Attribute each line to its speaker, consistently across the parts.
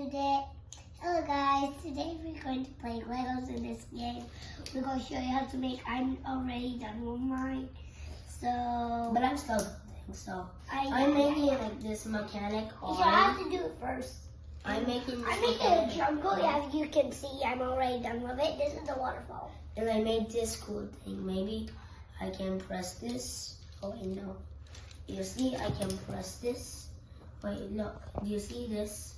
Speaker 1: today. Hello guys, today we're going to play Legos in this game. We're going to show you how to make, I'm already done with mine. So,
Speaker 2: But I'm still building, so I'm making like this mechanic
Speaker 1: you have to do it first.
Speaker 2: I'm making
Speaker 1: a jungle, as you can see, I'm already done with it. This is the waterfall.
Speaker 2: And I made this cool thing. Maybe I can press this. Oh wait, no. You see, I can press this. Wait, look. Do you see this?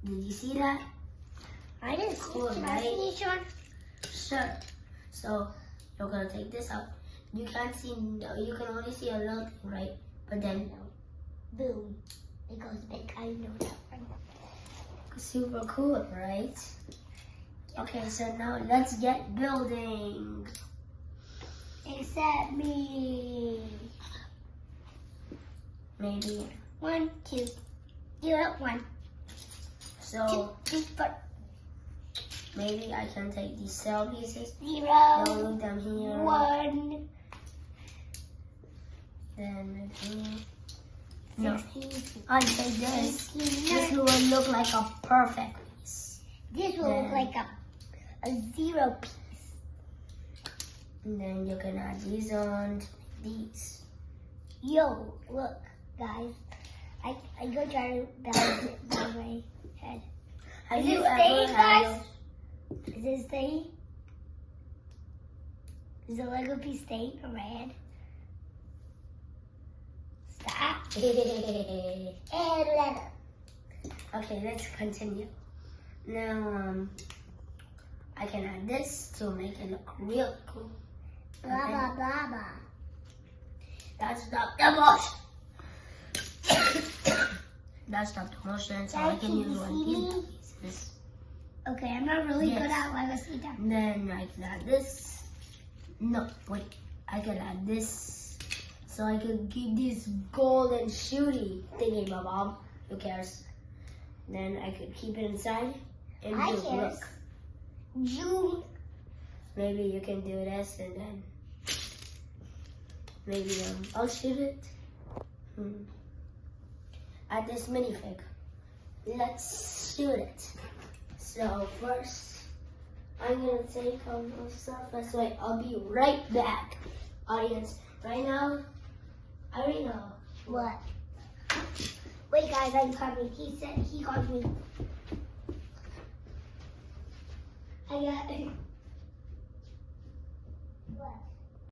Speaker 2: Did you see that?
Speaker 1: I didn't
Speaker 2: Cool,
Speaker 1: see it.
Speaker 2: right?
Speaker 1: Can I see, Sean?
Speaker 2: Sure. So you're gonna take this out. You can't see. You can only see a little thing, right? But then,
Speaker 1: Boom. It goes big. I know that one.
Speaker 2: super cool, right? Okay, so now let's get building.
Speaker 1: Except me.
Speaker 2: Maybe.
Speaker 1: 1, 2. Do it. 1,
Speaker 2: So
Speaker 1: 2, 3, 4.
Speaker 2: maybe I can take these cell pieces.
Speaker 1: 0,
Speaker 2: and move them here.
Speaker 1: 1.
Speaker 2: Then no.
Speaker 1: 16.
Speaker 2: I take this.
Speaker 1: 17.
Speaker 2: This will look like a perfect piece.
Speaker 1: This will look like a 0 piece.
Speaker 2: And then you can add these on to make these.
Speaker 1: Yo, look, guys. I go try to balance it by my head.
Speaker 2: Have
Speaker 1: Is
Speaker 2: you
Speaker 1: it
Speaker 2: ever
Speaker 1: staying,
Speaker 2: had
Speaker 1: guys? Is it staying? Is the Lego piece staying on my head? Stop. And let it.
Speaker 2: Okay, let's continue. Now, I can add this to make it look real cool.
Speaker 1: Blah, blah, blah, blah.
Speaker 2: That's not the motion. That's not the motion, so I
Speaker 1: Dad,
Speaker 2: can
Speaker 1: can
Speaker 2: use
Speaker 1: you
Speaker 2: one
Speaker 1: see
Speaker 2: of these
Speaker 1: me?
Speaker 2: pieces.
Speaker 1: Okay, I'm not really
Speaker 2: Yes.
Speaker 1: good at Lego. See that?
Speaker 2: Then I can add this. No, wait. I can add this. So I can keep this golden shooty thingy, my mom. Who cares? Then I could keep it inside and
Speaker 1: I
Speaker 2: do
Speaker 1: cares.
Speaker 2: look.
Speaker 1: June.
Speaker 2: Maybe you can do this and then maybe I'll shoot it. Add this minifig. Let's shoot it. So first, I'm gonna take my surface. Wait, I'll be right back, audience. Right now, I already know.
Speaker 1: What? Wait, guys, I'm coming. He said he called me. I got.